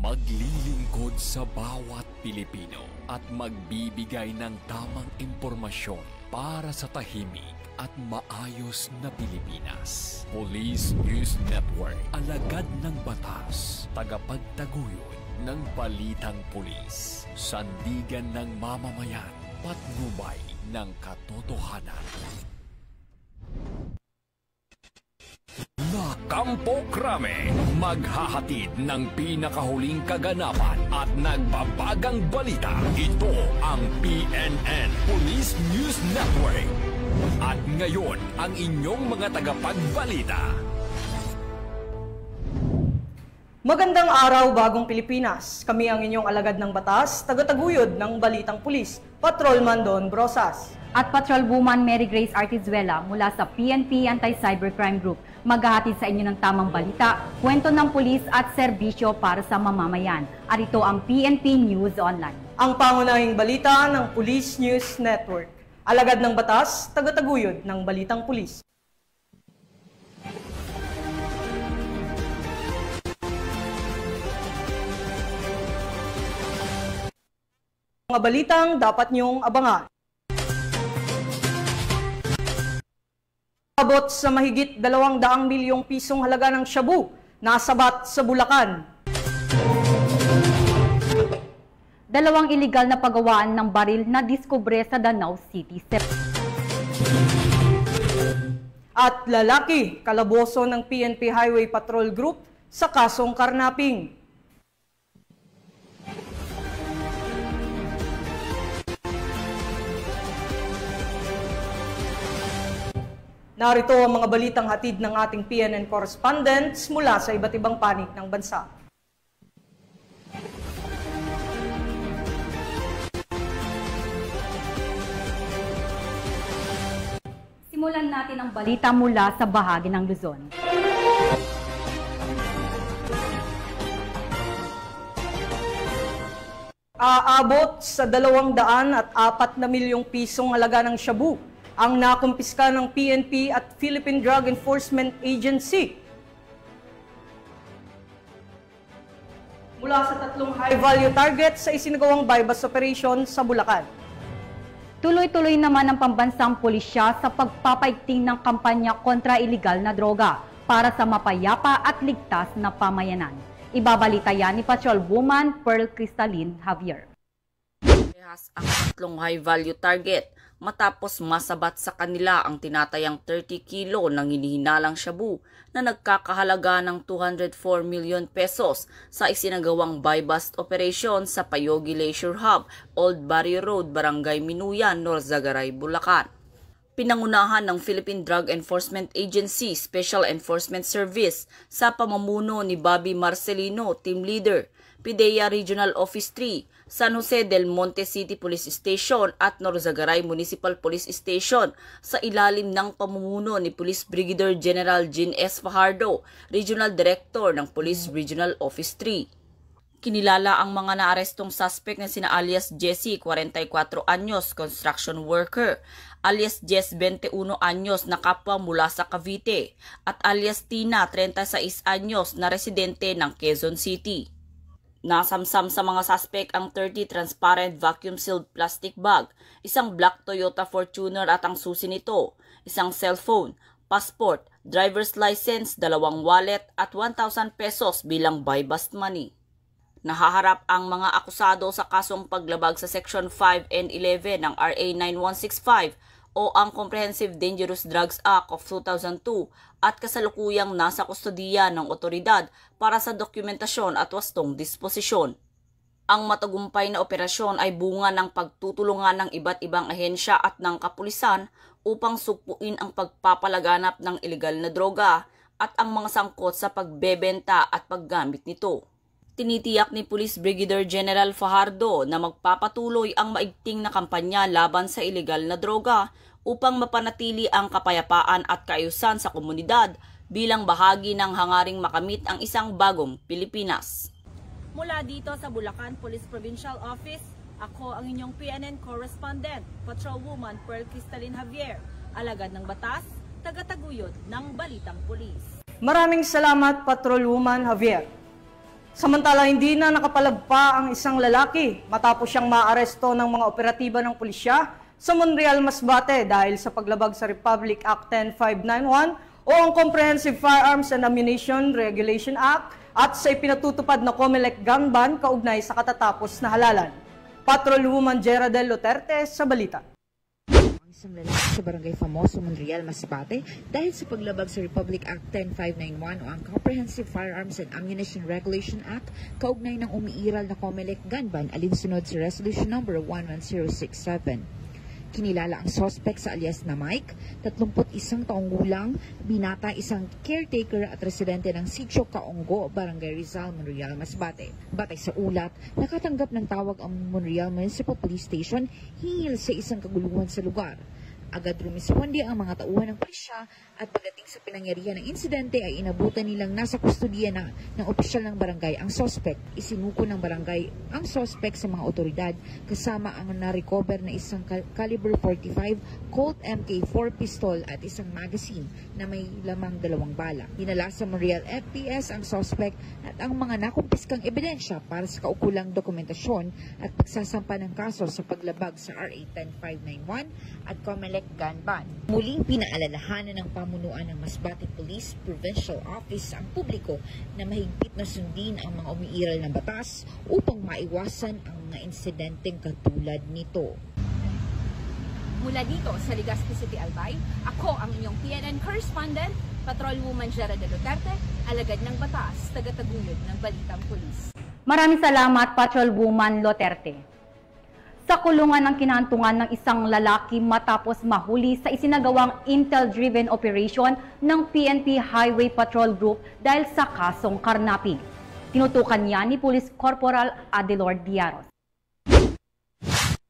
Maglilingkod sa bawat Pilipino at magbibigay ng tamang impormasyon para sa tahimik at maayos na Pilipinas. Police News Network, alagad ng batas, tagapagtaguyod ng balitang pulis, sandigan ng mamamayan, patnubay ng katotohanan. Kampo Krame, maghahatid ng pinakahuling kaganapan at nagbabagang balita. Ito ang PNN Police News Network. At ngayon, ang inyong mga tagapagbalita. Magandang araw, Bagong Pilipinas. Kami ang inyong alagad ng batas, tagataguyod ng Balitang Pulis, Patrolman Don Brosas. At Patrolwoman Mary Grace Artizuela mula sa PNP Anti-Cybercrime Group. Maghahatid sa inyo ng tamang balita, kwento ng pulis at serbisyo para sa mamamayan. At ito ang PNP News Online. Ang pangunahing balita ng Police News Network. Alagad ng batas, tagataguyod ng Balitang Pulis. Mga balitang dapat niyong abangan. Abot sa mahigit 200 milyong pisong halaga ng shabu, nasabat sa Bulacan. Dalawang iligal na paggawaan ng baril na diskubre sa Danau City. At lalaki, kalaboso ng PNP Highway Patrol Group sa kasong karnaping. Narito ang mga balitang hatid ng ating PNN correspondents mula sa iba't ibang panig ng bansa. Simulan natin ang balita mula sa bahagi ng Luzon. Aabot sa 204 milyong pisong halaga ng shabu ang nakumpiska ng PNP at Philippine Drug Enforcement Agency. Mula sa 3 high-value targets sa isinagawang buy-bust operation sa Bulacan. Tuloy-tuloy naman ang pambansang pulisya sa pagpapaigting ng kampanya kontra iligal na droga para sa mapayapa at ligtas na pamayanan. Ibabalita yan ni Patrolwoman Pearl Cristalin Javier. Ang 3 high-value target matapos masabat sa kanila ang tinatayang 30 kilo ng hinihinalang shabu na nagkakahalaga ng 204 million pesos sa isinagawang buy-bust operation sa Payogi Leisure Hub, Old Barrio Road, Barangay Minuyan, Norzagaray, Bulacan. Pinangunahan ng Philippine Drug Enforcement Agency Special Enforcement Service sa pamumuno ni Bobby Marcelino, Team Leader, PIDEA Regional Office 3, San Jose del Monte City Police Station at Norzagaray Municipal Police Station sa ilalim ng pamumuno ni Police Brigadier General Jean S. Fajardo, Regional Director ng Police Regional Office 3. Kinilala ang mga naarestong suspect na sina alias Jessie, 44 anyos, construction worker, alias Jess, 21 anyos, na kapwa mula sa Cavite, at alias Tina, 36 anyos, na residente ng Quezon City. Nasamsam sa mga suspect ang 30 transparent vacuum-sealed plastic bag, isang black Toyota Fortuner at ang susi nito, isang cellphone, passport, driver's license, 2 wallet at 1,000 pesos bilang buy-bust money. Nahaharap ang mga akusado sa kasong paglabag sa Section 5 and 11 ng RA 9165 o ang Comprehensive Dangerous Drugs Act of 2002 at kasalukuyang nasa kustodiya ng otoridad para sa dokumentasyon at wastong disposisyon. Ang matagumpay na operasyon ay bunga ng pagtutulungan ng iba't ibang ahensya at ng kapulisan upang sugpuin ang pagpapalaganap ng ilegal na droga at ang mga sangkot sa pagbebenta at paggamit nito. Tinitiyak ni Police Brigadier General Fajardo na magpapatuloy ang maigting na kampanya laban sa ilegal na droga upang mapanatili ang kapayapaan at kaayusan sa komunidad bilang bahagi ng hangaring makamit ang isang bagong Pilipinas. Mula dito sa Bulacan Police Provincial Office, ako ang inyong PNN correspondent, Patrolwoman Pearl Cristalin Javier, alagad ng batas, tagataguyod ng Balitang Pulis. Maraming salamat, Patrolwoman Javier. Samantala, hindi na nakapalagpa ang isang lalaki matapos siyang maaresto ng mga operatiba ng pulisya sa Monreal, Masbate dahil sa paglabag sa Republic Act 10591 o ang Comprehensive Firearms and Ammunition Regulation Act at sa ipinatutupad na COMELEC gun ban kaugnay sa katatapos na halalan. Patrolwoman Geraldel Luterte sa balita. Isang lalaki sa Barangay Famoso, Monreal, Masbate dahil sa paglabag sa Republic Act 10591 o ang Comprehensive Firearms and Ammunition Regulation Act kaugnay ng umiiral na COMELEC gun ban alinsunod sa Resolution Number 11067. Kinilala ang suspect sa alias na Mike, 31 taong gulang, binata, isang caretaker at residente ng Sitio Kaonggo, Barangay Rizal, Monreal, Masbate. Batay sa ulat, nakatanggap ng tawag ang Monreal Municipal Police Station hinggil sa isang kaguluhan sa lugar. Agad rumisponde ang mga tauhan ng pulisya at pagdating sa pinangyarihan ng insidente ay inabutan nilang nasa kustudiya ng opisyal ng barangay ang suspect. Isinuko ng barangay ang suspect sa mga otoridad kasama ang na-recover na isang caliber 45 Colt MK4 pistol at isang magazine na may lamang 2 bala. Dinala sa Monreal FPS ang suspect at ang mga nakumpiskang ebidensya para sa kaukulang dokumentasyon at pagsasampa ng kaso sa paglabag sa RA 10591 at COMELEC gun ban. Muling pinaalalahanan ng pamunuan ng Masbate Police Provincial Office ang publiko na mahigpit na sundin ang mga umiiral na batas upang maiwasan ang mga insidenteng katulad nito. Mula dito sa Legazpi City, Albay, ako ang inyong PNN correspondent, Patrolwoman Geraldel Luterte, alagad ng batas, tagataguyod ng Balitang Pulis. Maraming salamat, Patrolwoman Luterte. Sa kulungan ng kinahantungan ng isang lalaki matapos mahuli sa isinagawang intel-driven operation ng PNP Highway Patrol Group dahil sa kasong karnapping. Tinutukan niya ni Police Corporal Adelor Diaros.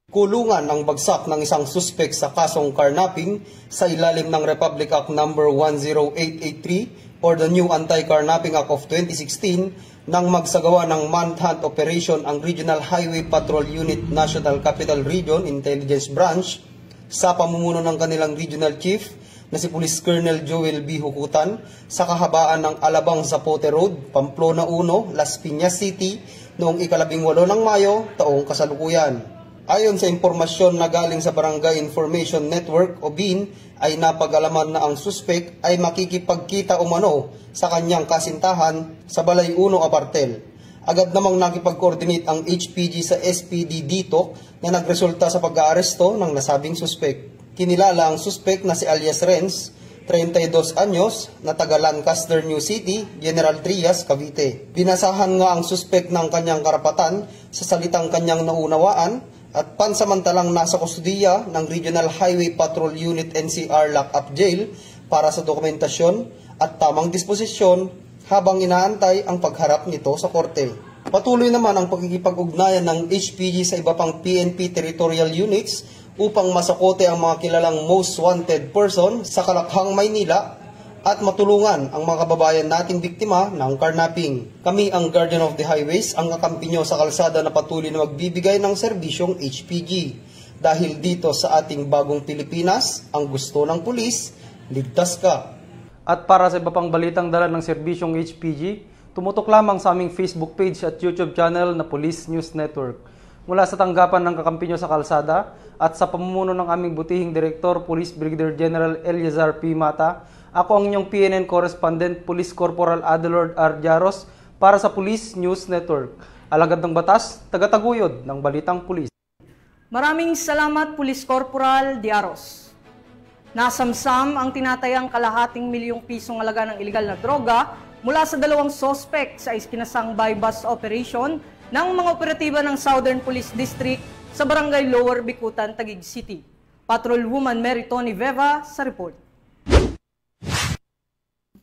Kulungan ang bagsak ng isang suspek sa kasong karnapping sa ilalim ng Republic Act No. 10883 or the new Anti-Carnapping Act of 2016 nang magsagawa ng manhunt operation ang Regional Highway Patrol Unit National Capital Region Intelligence Branch sa pamumuno ng kanilang Regional Chief na si Police Colonel Joel B. Hukutan sa kahabaan ng Alabang Zapote Road, Pamplona 1, Las Piñas City noong 18 ng Mayo taong kasalukuyan. Ayon sa impormasyon na galing sa Barangay Information Network o BIN ay napag-alaman na ang suspek ay makikipagkita umano sa kanyang kasintahan sa Balay 1 Apartel. Agad namang nakipag-coordinate ang HPG sa SPD dito na nagresulta sa pag-aaresto ng nasabing suspek. Kinilala ang suspek na si alias Renz, 32 anyos, na taga Lancaster, New City, General Trias, Cavite. Binasahan nga ang suspek ng kanyang karapatan sa salitang kanyang naunawaan at pansamantalang nasa kustudiya ng Regional Highway Patrol Unit NCR Lock-up Jail para sa dokumentasyon at tamang disposisyon habang inaantay ang pagharap nito sa korte. Patuloy naman ang pagkikipag-ugnayan ng HPG sa iba pang PNP territorial units upang masakote ang mga kilalang most wanted person sa Kalakhang, Maynila at matulungan ang mga kababayan nating biktima ng carnapping. Kami ang Guardian of the Highways, ang kakampi nyo sa kalsada na patuloy na magbibigay ng serbisyong HPG. Dahil dito sa ating bagong Pilipinas, ang gusto ng pulis, ligtas ka. At para sa iba pang balitang dala ng serbisyong HPG, tumutok lamang sa aming Facebook page at YouTube channel na Police News Network. Mula sa tanggapan ng kakampi nyo sa kalsada at sa pamumuno ng aming butihing Direktor, Police Brigadier General Eliazar P. Mata, ako ang inyong PNN correspondent, Police Corporal Adelor R. Diaros para sa Police News Network. Alagad ng batas, tagataguyod ng Balitang Pulis. Maraming salamat, Police Corporal Diaros. Nasamsam ang tinatayang kalahating milyong pisong halaga ng iligal na droga mula sa 2 sospek sa iskinasang buy-bust operation ng mga operatiba ng Southern Police District sa Barangay Lower Bicutan, Taguig City. Patrolwoman Mary Tony Veva sa report.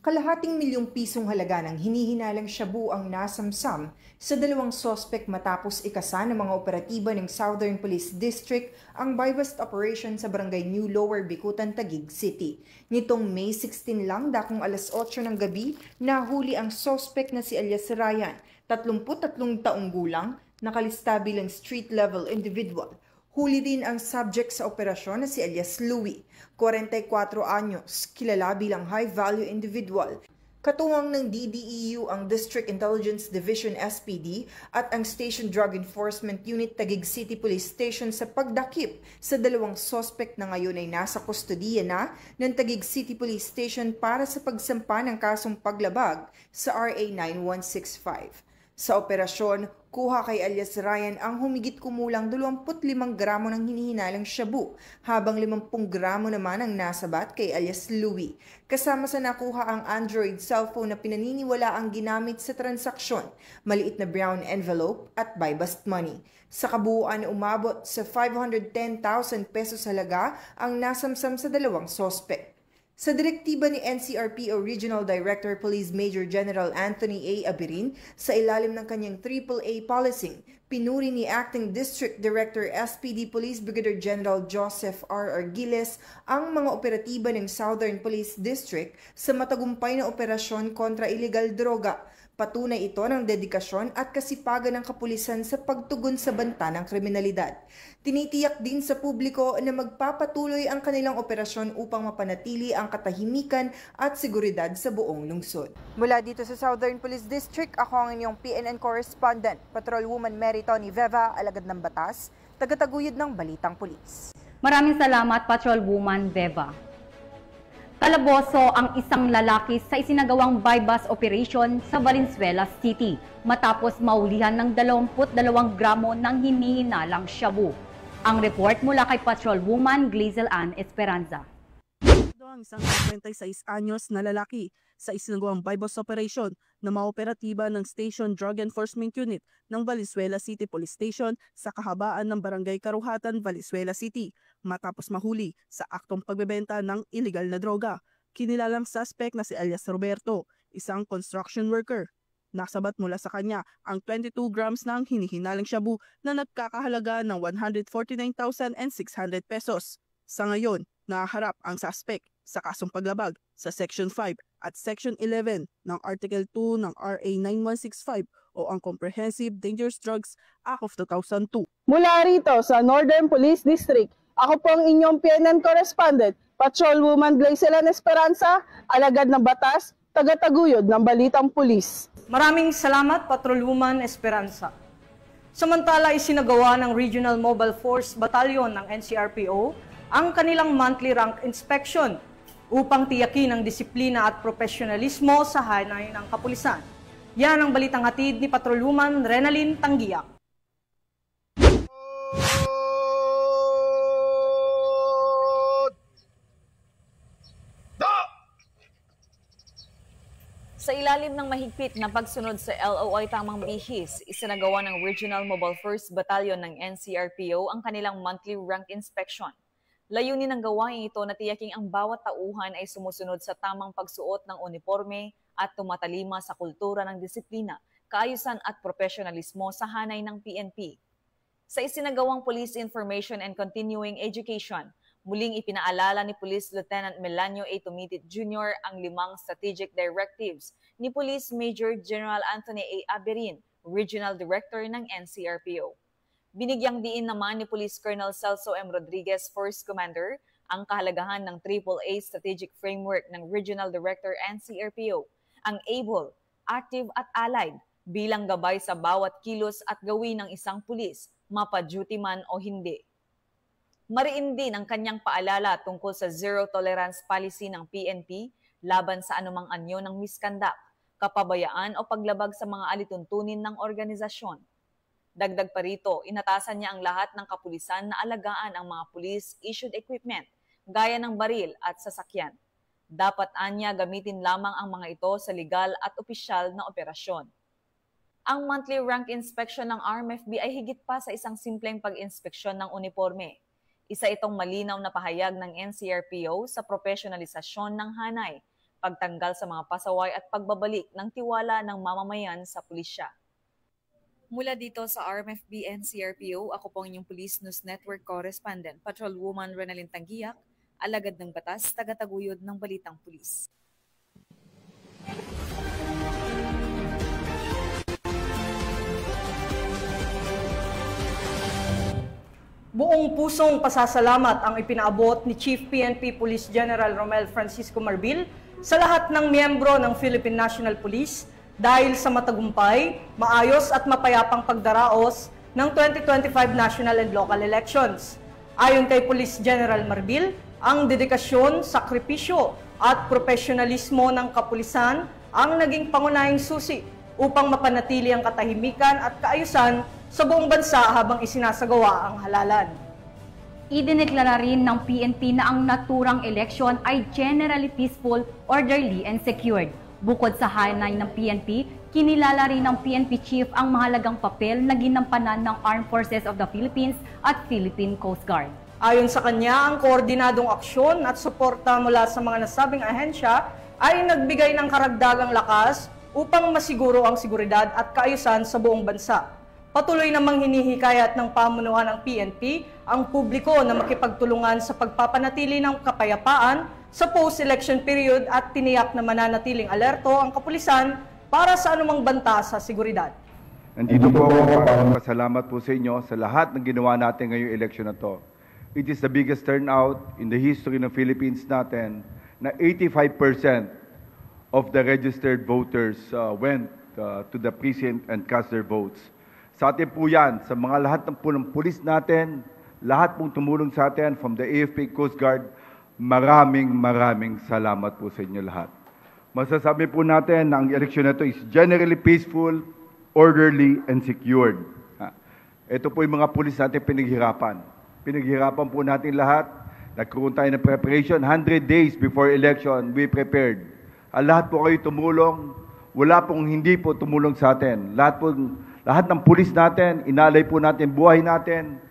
Kalahating milyong pisong halaga ng hinihinalang shabu ang nasamsam sa 2 sospek matapos ikasa ng mga operatiba ng Southern Police District ang buy-bust operation sa Barangay New Lower Bicutan, Taguig City. Nitong May 16 lang, dakong alas 8 ng gabi, nahuli ang sospek na si alias Ryan, 33 taong gulang, nakalista bilang street-level individual. Huli din ang subject sa operasyon na si alias Louie, 44 anyos, kilala bilang high-value individual. Katuwang ng DDEU ang District Intelligence Division SPD at ang Station Drug Enforcement Unit Taguig City Police Station sa pagdakip sa dalawang sospek na ngayon ay nasa kustodiya na ng Taguig City Police Station para sa pagsampa ng kasong paglabag sa RA 9165. Sa operasyon, kuha kay alias Ryan ang humigit kumulang 25 gramo ng hinihinalang shabu, habang 50 gramo naman ang nasabat kay alias Louie. Kasama sa nakuha ang Android cellphone na pinaniniwala ang ginamit sa transaksyon, maliit na brown envelope at buy-bust money. Sa kabuuan, umabot sa 510,000 pesos halaga ang nasamsam sa dalawang sospek. Sa direktiba ni NCRPO Regional Director Police Major General Anthony A. Abirin, sa ilalim ng kanyang AAA policing, pinuri ni Acting District Director SPD Police Brigadier General Joseph R. Argiles ang mga operatiba ng Southern Police District sa matagumpay na operasyon kontra illegal droga. Patunay ito ng dedikasyon at kasipagan ng kapulisan sa pagtugon sa banta ng kriminalidad. Tinitiyak din sa publiko na magpapatuloy ang kanilang operasyon upang mapanatili ang katahimikan at seguridad sa buong lungsod. Mula dito sa Southern Police District, ako ang inyong PNN Correspondent, Patrolwoman Mary Tony Veva, alagad ng batas, tagataguyod ng Balitang Pulis. Maraming salamat, Patrolwoman Veva. Kalaboso ang isang lalaki sa isinagawang buy-bust operation sa Valenzuela City matapos maulihan ng 22 gramo ng hinihinalang shabu. Ang report mula kay Patrolwoman Glazel Ann Esperanza. Ang isang 26 anyos na lalaki sa isinagawang buy-bust operation na maoperatiba ng Station Drug Enforcement Unit ng Valenzuela City Police Station sa kahabaan ng Barangay Karuhatan, Valenzuela City matapos mahuli sa aktong pagbebenta ng illegal na droga. Kinilalang suspect na si alias Roberto, isang construction worker. Nasabat mula sa kanya ang 22 grams ng hinihinalang shabu na nagkakahalaga ng 149,600 pesos. Sa ngayon, naharap ang suspect sa kasong paglabag sa Section 5 at Section 11 ng Article 2 ng RA 9165 o ang Comprehensive Dangerous Drugs Act of 2002. Mula rito sa Northern Police District, ako po ang inyong PNN Correspondent, Patrolwoman Glazel Ann Esperanza, alagad ng batas, tagataguyod ng Balitang Pulis. Maraming salamat, Patrolwoman Esperanza. Samantala, isinagawa ng Regional Mobile Force Battalion ng NCRPO ang kanilang monthly rank inspection upang tiyakin ang disiplina at profesionalismo sa hanay ng kapulisan. Yan ang balitang hatid ni Patrolwoman Renalyn Tanggiak. Sa ilalim ng mahigpit na pagsunod sa LOI Tamang Bihis, isinagawa ng Regional Mobile Force Battalion ng NCRPO ang kanilang monthly rank inspection. Layunin ng gawain ito na tiyaking ang bawat tauhan ay sumusunod sa tamang pagsuot ng uniforme at tumatalima sa kultura ng disiplina, kaayusan at profesionalismo sa hanay ng PNP. Sa isinagawang Police Information and Continuing Education, muling ipinaalala ni Police Lieutenant Melanio A. Tumitit Jr. ang 5 strategic directives ni Police Major General Anthony A. Abirin, Regional Director ng NCRPO. Binigyang diin naman ni Police Colonel Celso M. Rodriguez, Force Commander, ang kahalagahan ng AAA Strategic Framework ng Regional Director NCRPO, ang ABLE, active at allied, bilang gabay sa bawat kilos at gawin ng isang pulis, mapa-duty man o hindi. Mariin din ang kanyang paalala tungkol sa zero tolerance policy ng PNP laban sa anumang anyo ng misconduct, kapabayaan o paglabag sa mga alituntunin ng organisasyon. Dagdag pa rito, inatasan niya ang lahat ng kapulisan na alagaan ang mga police-issued equipment, gaya ng baril at sasakyan. Dapat anya gamitin lamang ang mga ito sa legal at opisyal na operasyon. Ang monthly rank inspection ng RMFB ay higit pa sa isang simpleng pag-inspeksyon ng uniforme. Isa itong malinaw na pahayag ng NCRPO sa profesionalisasyon ng hanay, pagtanggal sa mga pasaway at pagbabalik ng tiwala ng mamamayan sa pulisya. Mula dito sa RMFB NCRPO, ako po ang inyong Police News Network Correspondent, Patrolwoman Renalyn Tanggiak, alagad ng batas, tagataguyod ng Balitang Pulis. Buong pusong pasasalamat ang ipinaabot ni Chief PNP Police General Romel Francisco Marbil sa lahat ng miyembro ng Philippine National Police dahil sa matagumpay, maayos at mapayapang pagdaraos ng 2025 national and local elections. Ayon kay Police General Marbil, ang dedikasyon, sakripisyo at profesionalismo ng kapulisan ang naging pangunahing susi upang mapanatili ang katahimikan at kaayusan sa buong bansa habang isinasagawa ang halalan. Idineklara rin ng PNP na ang naturang eleksyon ay generally peaceful, orderly, and secured. Bukod sa hanay ng PNP, kinilala rin ng PNP Chief ang mahalagang papel na ginampanan ng Armed Forces of the Philippines at Philippine Coast Guard. Ayon sa kanya, ang koordinadong aksyon at suporta mula sa mga nasabing ahensya ay nagbigay ng karagdagang lakas upang masiguro ang seguridad at kaayusan sa buong bansa. Patuloy namang hinihikayat ng pamunuan ng PNP ang publiko na makipagtulungan sa pagpapanatili ng kapayapaan sa post-election period at tiniyak na mananatiling alerto ang kapulisan para sa anumang banta sa seguridad. Nandito po ako para magpasalamat po sa inyo sa lahat ng ginawa natin ngayong eleksyon na to. It is the biggest turnout in the history ng Philippines natin na 85% of the registered voters went to the precinct and cast their votes. Sa atin po yan, sa mga lahat ng pulis natin, lahat pong tumulong sa atin from the AFP Coast Guard, maraming salamat po sa inyo lahat. Masasabi po natin na ang eleksyon na ito is generally peaceful, orderly, and secured. Ito po yung mga pulis natin pinaghirapan. Pinaghirapan po natin lahat. Nagkaroon tayo ng preparation. 100 days before election, we prepared. Lahat po kayo tumulong. Wala pong hindi po tumulong sa atin. Lahat ng pulis natin, inalay po natin buhay natin.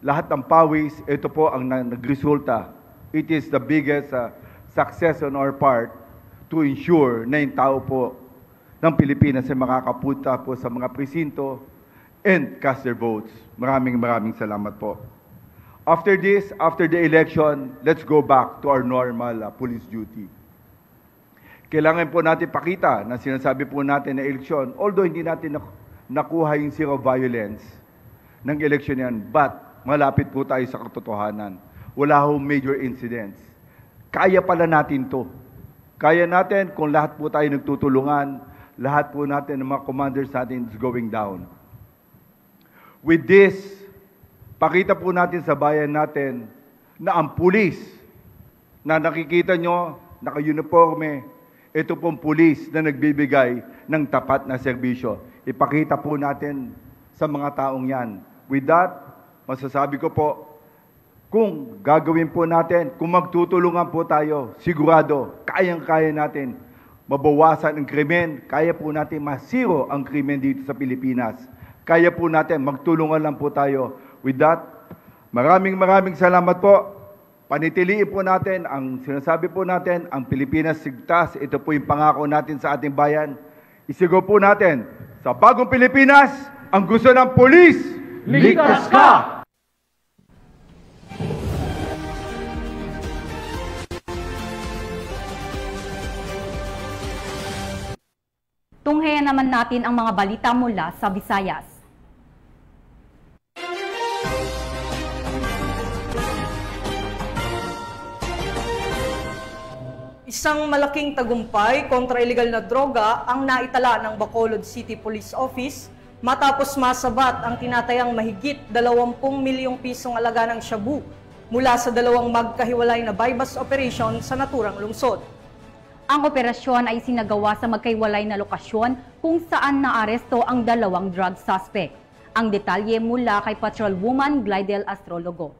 Lahat ng pawis, ito po ang nagresulta. It is the biggest success on our part to ensure na yung tao po ng Pilipinas ay makakapunta po sa mga presinto and cast their votes. Maraming salamat po. After this, after the election, let's go back to our normal police duty. Kailangan po natin pakita na sinasabi po natin na eleksyon, although hindi natin nakuha yung zero violence ng eleksyon yan, but malapit po tayo sa katotohanan. Wala hong major incidents. Kaya pala natin to. Kaya natin kung lahat po tayo nagtutulungan, lahat po natin ng mga commanders natin is going down. With this, pakita po natin sa bayan natin na ang pulis na nakikita nyo, naka-uniforme, ito pong pulis na nagbibigay ng tapat na serbisyo. Ipakita po natin sa mga taong yan. With that, masasabi ko po, kung gagawin po natin, kung magtutulungan po tayo, sigurado, kayang-kaya natin mabawasan ang krimen, kaya po natin masiro ang krimen dito sa Pilipinas. Kaya po natin, magtulungan lang po tayo. With that, maraming salamat po. Panitiliin po natin, ang sinasabi po natin, ang Pilipinas sigtas, ito po yung pangako natin sa ating bayan. Isigaw po natin, sa bagong Pilipinas, ang gusto ng pulis, ligtas ka! Tunghayan naman natin ang mga balita mula sa Visayas. Isang malaking tagumpay kontra iligal na droga ang naitala ng Bacolod City Police Office matapos masabat ang tinatayang mahigit 20 milyong pisong alaga ng shabu mula sa dalawang magkahiwalay na buy-bust operation sa naturang lungsod. Ang operasyon ay sinagawa sa magkahiwalay na lokasyon kung saan naaresto ang dalawang drug suspect. Ang detalye mula kay Patrolwoman Glidel Astrologo.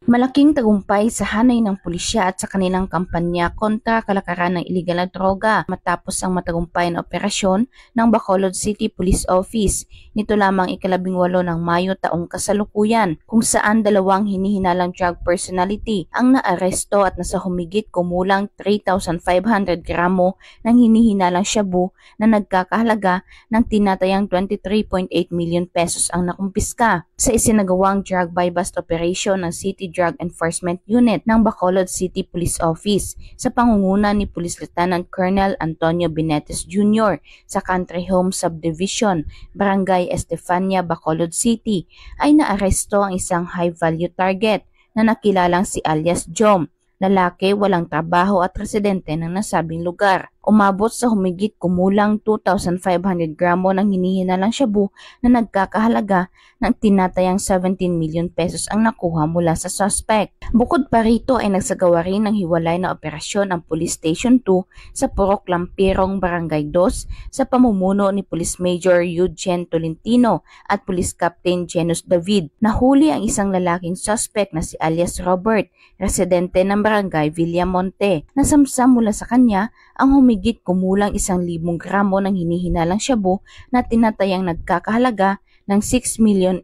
Malaking tagumpay sa hanay ng pulisya at sa kanilang kampanya kontra kalakaran ng iligal na droga matapos ang matagumpay na operasyon ng Bacolod City Police Office. Nito lamang 18 ng Mayo taong kasalukuyan kung saan dalawang hinihinalang drug personality ang naaresto at nasa humigit kumulang 3,500 gramo ng hinihinalang shabu na nagkakahalaga ng tinatayang 23.8 million pesos ang nakumpiska. Sa isinagawang drug buy-bust operation ng City Drug Enforcement Unit ng Bacolod City Police Office sa pangunguna ni Police Lieutenant Colonel Antonio Benetes Jr. sa Country Home Subdivision, Barangay Estefania, Bacolod City, ay naaresto ang isang high-value target na nakilalang si alias Jom lalaki, walang trabaho at residente ng nasabing lugar. Umabot sa humigit kumulang 2,500 gramo ng hinihinalang shabu na nagkakahalaga ng tinatayang 17 million pesos ang nakuha mula sa suspect. Bukod pa rito ay nagsagawa rin ng hiwalay na operasyon ang Police Station 2 sa Purok Lampirong, Barangay 2 sa pamumuno ni Police Major Eugene Tolentino at Police Captain Genus David. Nahuli ang isang lalaking suspect na si alias Robert, residente ng Barangay Villamonte. Nasamsam mula sa kanya ang humigit kumulang 1,000 gramo ng hinihinalang shabu na tinatayang nagkakahalaga ng 6,800,000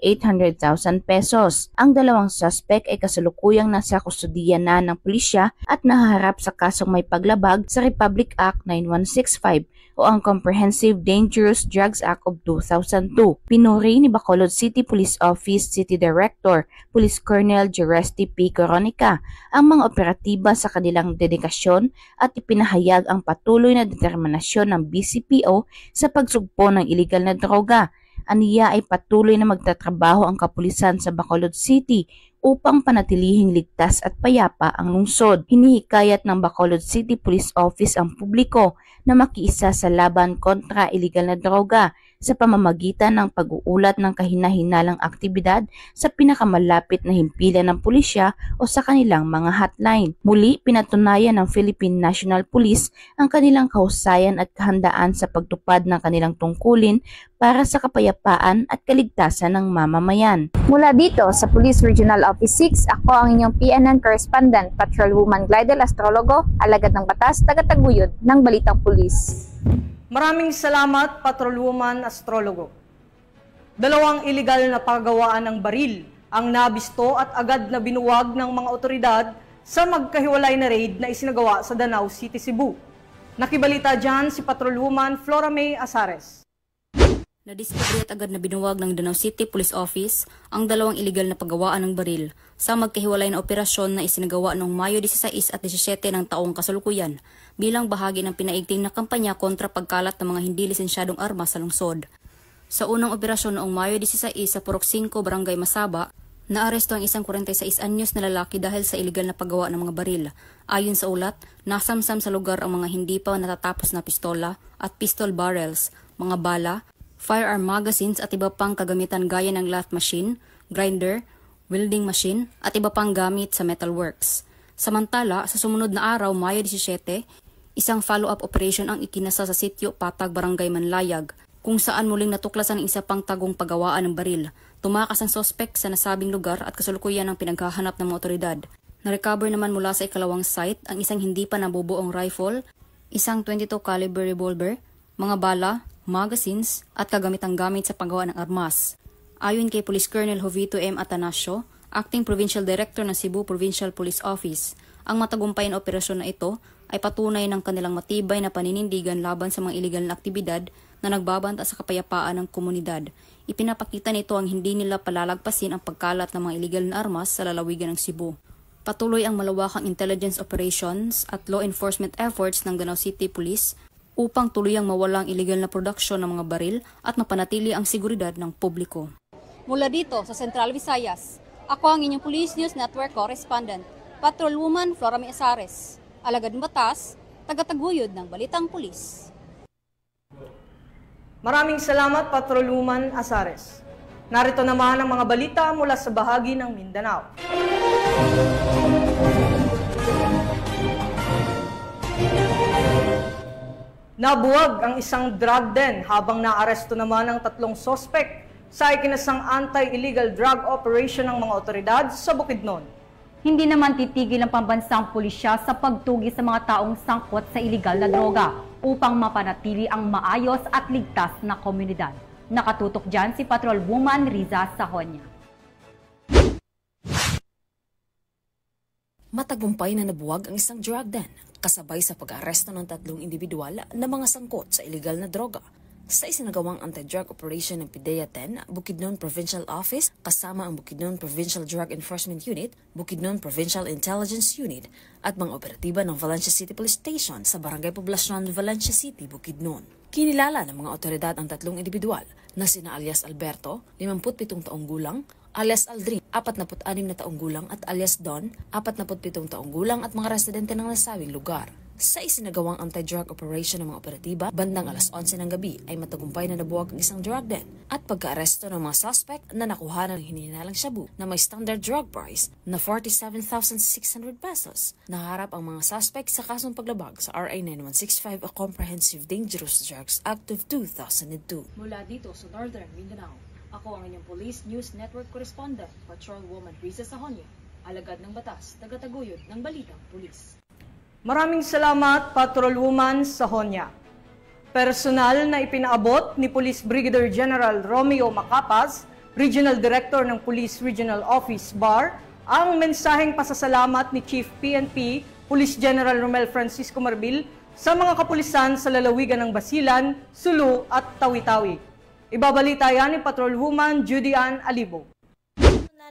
pesos. Ang dalawang suspect ay kasalukuyang nasa kustudiya na ng pulisya at nahaharap sa kasong may paglabag sa Republic Act 9165 o ang Comprehensive Dangerous Drugs Act of 2002. Pinuri ni Bacolod City Police Office City Director Police Colonel Jeresti P. Coronica ang mga operatiba sa kanilang dedikasyon at ipinahayag ang patuloy na determinasyon ng BCPO sa pagsugpo ng iligal na droga. Aniya ay patuloy na magtatrabaho ang kapulisan sa Bacolod City upang panatilihing ligtas at payapa ang lungsod. Hinihikayat ng Bacolod City Police Office ang publiko na makiisa sa laban kontra iligal na droga sa pamamagitan ng pag-uulat ng kahina-hinalang aktibidad sa pinakamalapit na himpilan ng pulisya o sa kanilang mga hotline. Muli, pinatunayan ng Philippine National Police ang kanilang kahusayan at kahandaan sa pagtupad ng kanilang tungkulin para sa kapayapaan at kaligtasan ng mamamayan. Mula dito sa Police Regional Office 6, ako ang inyong PNN Correspondent, Patrolwoman Glidel Astrologo, alagad ng batas, tagataguyod ng Balitang Pulis. Maraming salamat, Patrolwoman Astrologo. Dalawang iligal na paggawaan ng baril ang nabisto at agad na binuwag ng mga otoridad sa magkahiwalay na raid na isinagawa sa Danau City, Cebu. Nakibalita dyan si Patrolwoman Flora May Asares. Nadiskubre at agad na binuwag ng Danau City Police Office ang dalawang iligal na paggawaan ng baril sa magkahiwalay na operasyon na isinagawa noong Mayo 16 at 17 ng taong kasalukuyan bilang bahagi ng pinaigting na kampanya kontra pagkalat ng mga hindi lisensyadong armas sa lungsod. Sa unang operasyon noong Mayo 16 sa Purok 5, Barangay Masaba, naaresto ang isang 46 anyos na lalaki dahil sa iligal na paggawa ng mga baril. Ayon sa ulat, nasamsam sa lugar ang mga hindi pa natatapos na pistola at pistol barrels, mga bala, firearm magazines at iba pang kagamitan gaya ng lath machine, grinder, welding machine at iba pang gamit sa metalworks. Samantala, sa sumunod na araw, Mayo 17, isang follow-up operation ang ikinasa sa sitio Patag, Barangay Manlayag, kung saan muling natuklasan ang isa pang tagong paggawaan ng baril. Tumakas ang sospek sa nasabing lugar at kasalukuyan ang pinaghahanap ng mga otoridad. Na-recover naman mula sa ikalawang site ang isang hindi pa nabubuong rifle, isang .22 caliber revolver, mga bala, magazines at kagamitang gamit sa paggawa ng armas. Ayon kay Police Colonel Jovito M. Atanasio, Acting Provincial Director ng Cebu Provincial Police Office, ang matagumpay na operasyon na ito ay patunay ng kanilang matibay na paninindigan laban sa mga iligal na aktibidad na nagbabanta sa kapayapaan ng komunidad. Ipinapakita nito ang hindi nila palalagpasin ang pagkalat ng mga iligal na armas sa lalawigan ng Cebu. Patuloy ang malawakang intelligence operations at law enforcement efforts ng Danau City Police upang tuluyang mawala ang iligal na produksyon ng mga baril at mapanatili ang seguridad ng publiko. Mula dito sa Central Visayas, ako ang inyong Police News Network Correspondent, Patrolwoman Flora May Asares, alagad ng batas, tagataguyod ng Balitang Pulis. Maraming salamat, Patrolwoman Asares. Narito naman ang mga balita mula sa bahagi ng Mindanao. Nabuwag ang isang drug den habang naaresto naman ang 3 sospek sa ikinasang anti-illegal drug operation ng mga otoridad sa Bukidnon. Hindi naman titigil ang pambansang pulisya sa pagtugi sa mga taong sangkot sa iligal na droga upang mapanatili ang maayos at ligtas na komunidad. Nakatutok dyan si Patrolwoman Riza Sahonya. Matagumpay na nabuwag ang isang drug den kasabay sa pag-aresto ng 3 individual na mga sangkot sa iligal na droga sa isinagawang anti-drug operation ng PIDEA 10, Bukidnon Provincial Office kasama ang Bukidnon Provincial Drug Enforcement Unit, Bukidnon Provincial Intelligence Unit at mga operatiba ng Valencia City Police Station sa Barangay Poblacion, Valencia City, Bukidnon. Kinilala ng mga otoridad ang 3 individual na sina alias Alberto, 57 taong gulang, alias Aldrin, 46 na taong gulang at alias Don, 47 taong gulang at mga residente ng nasabing lugar. Sa isinagawang anti-drug operation ng mga operatiba, bandang alas 11 ng gabi ay matagumpay na nabuwag ang isang drug den at pagka-aresto ng mga suspect na nakuha ng hinihinalang shabu na may standard drug price na 47,600 pesos. Naharap ang mga suspect sa kasong paglabag sa RA 9165 o Comprehensive Dangerous Drugs Act of 2002. Mula dito sa Northern Mindanao, ako ang inyong Police News Network Correspondent, Patrolwoman Risa Sahonia, alagad ng batas, tagataguyod ng Balitang Pulis. Maraming salamat, Patrolwoman Sahonia. Personal na ipinaabot ni Police Brigadier General Romeo Macapas, Regional Director ng Police Regional Office BAR, ang mensaheng pasasalamat ni Chief PNP Police General Romel Francisco Marbil sa mga kapulisan sa lalawigan ng Basilan, Sulu at Tawi-Tawi. Ibabalita yan ni Patrolwoman Judy Ann Alibo.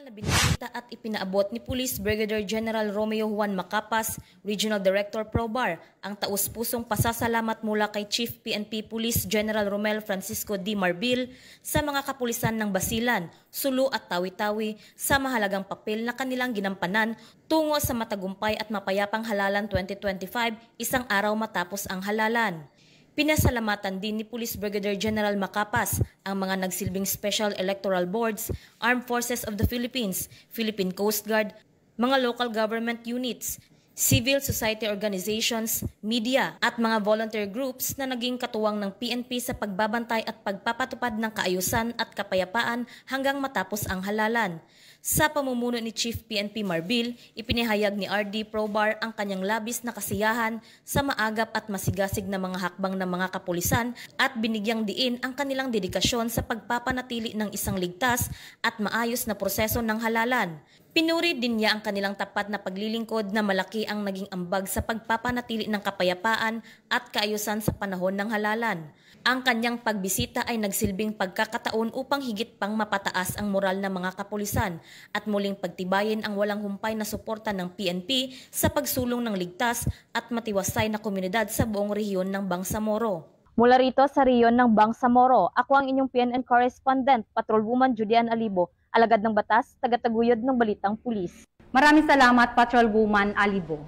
Na binilita at ipinaabot ni Police Brigadier General Romeo Juan Macapas, Regional Director ProBAR, ang taus-pusong pasasalamat mula kay Chief PNP Police General Romel Francisco D. Marbil sa mga kapulisan ng Basilan, Sulu at Tawi-Tawi sa mahalagang papel na kanilang ginampanan tungo sa matagumpay at mapayapang halalan 2025, isang araw matapos ang halalan. Pinasalamatan din ni Police Brigadier General Macapas ang mga nagsilbing Special Electoral Boards, Armed Forces of the Philippines, Philippine Coast Guard, mga local government units, civil society organizations, media at mga volunteer groups na naging katuwang ng PNP sa pagbabantay at pagpapatupad ng kaayusan at kapayapaan hanggang matapos ang halalan. Sa pamumuno ni Chief PNP Marbil, ipinahayag ni RD ProBAR ang kanyang labis na kasiyahan sa maagap at masigasig na mga hakbang ng mga kapulisan at binigyang diin ang kanilang dedikasyon sa pagpapanatili ng isang ligtas at maayos na proseso ng halalan. Pinuri din niya ang kanilang tapat na paglilingkod na malaki ang naging ambag sa pagpapanatili ng kapayapaan at kaayusan sa panahon ng halalan. Ang kanyang pagbisita ay nagsilbing pagkakataon upang higit pang mapataas ang moral ng mga kapulisan at muling pagtibayin ang walang humpay na suporta ng PNP sa pagsulong ng ligtas at matiwasay na komunidad sa buong rehiyon ng Bangsamoro. Mula rito sa rehiyon ng Bangsamoro, ako ang inyong PNN Correspondent, Patrolwoman Judy Ann Alibo, alagad ng batas, tagataguyod ng Balitang Pulis. Maraming salamat, Patrolwoman Alibo.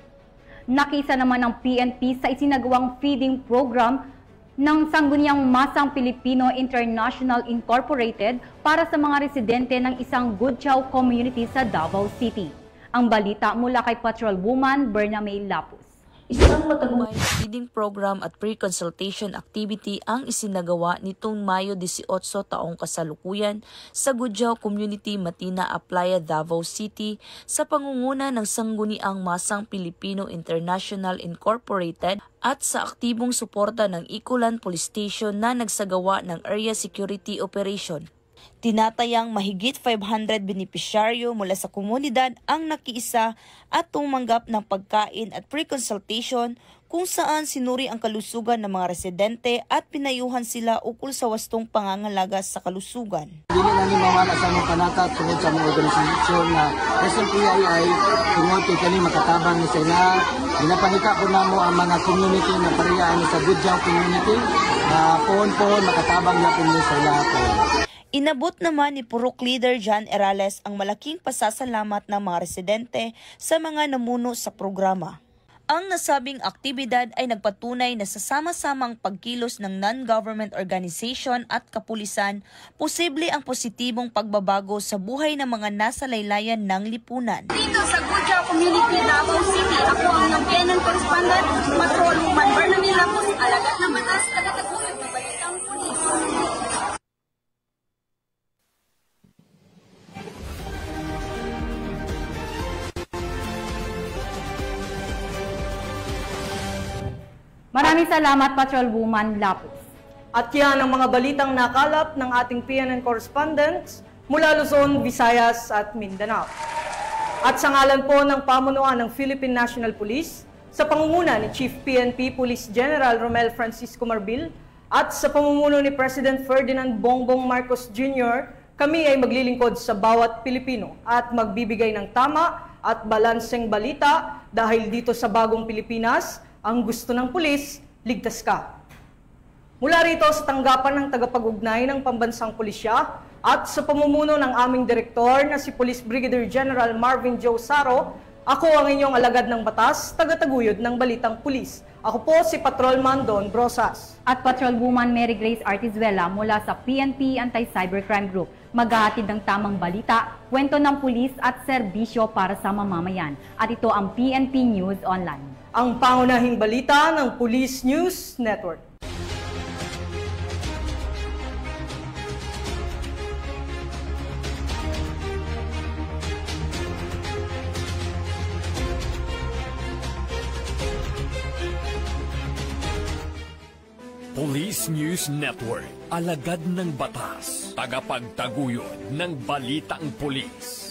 Nakisa naman ng PNP sa isinagawang feeding program ng Sangguniang Masang Pilipino International Incorporated para sa mga residente ng isang Gudjaw community sa Davao City. Ang balita mula kay Patrolwoman Bernamay Lapus. Isang matagumpay na feeding program at pre-consultation activity ang isinagawa nitong Mayo 18 taong kasalukuyan sa Gudjaw Community, Matina, Aplaya, Davao City sa pangunguna ng Sangguniang Masang Pilipino International Incorporated at sa aktibong suporta ng Ikulan Police Station na nagsagawa ng Area Security Operation. Tinatayang mahigit 500 benepisyaryo mula sa komunidad ang nakiisa at tumanggap ng pagkain at pre-consultation kung saan sinuri ang kalusugan ng mga residente at pinayuhan sila ukol sa wastong pangangalaga sa kalusugan. Dili na ni mga kasamang panata tungod sa mga organisasyon na SMPII tungod kay kani makatabang ni sila. Ginapanika ko namo ang mga community na parehas sa Gudjaw community na pohon-pohon makatabang na po ni sila po. Inabot naman ni Purok Leader John Erales ang malaking pasasalamat ng mga residente sa mga namuno sa programa. Ang nasabing aktibidad ay nagpatunay na sa sama-samang pagkilos ng non-government organization at kapulisan, posible ang positibong pagbabago sa buhay ng mga nasa laylayan ng lipunan. Dito sa Gudjaw Community, Davao City, ako ang inyong PNN Correspondent, Patrolwoman Bernamay Lapus, alagad ng batas, tagataguyod ng Balitang Pulis. Maraming salamat, Patrolwoman Lapus. At yan ang mga balitang nakalap ng ating PNN correspondents mula Luzon, Visayas at Mindanao. At sa ngalan po ng pamunuan ng Philippine National Police, sa pangunguna ni Chief PNP Police General Romel Francisco Marbil at sa pamumuno ni President Ferdinand Bongbong Marcos Jr., kami ay maglilingkod sa bawat Pilipino at magbibigay ng tama at balanseng balita dahil dito sa bagong Pilipinas, ang gusto ng pulis, ligtas ka. Mula rito sa tanggapan ng tagapag-ugnay ng Pambansang Pulisya at sa pamumuno ng aming direktor na si Police Brigadier General Marvin Joe Saro, ako ang inyong alagad ng batas, tagataguyod ng Balitang Pulis. Ako po si Patrolman Don Brosas. At Patrolwoman Mary Grace Artizuela mula sa PNP Anti-Cybercrime Group. Maghahatid ng tamang balita, kwento ng pulis at serbisyo para sa mamamayan. At ito ang PNP News Online. Ang pangunahing balita ng Police News Network. Police News Network, alagad ng batas, tagapagtaguyod ng balitang pulis.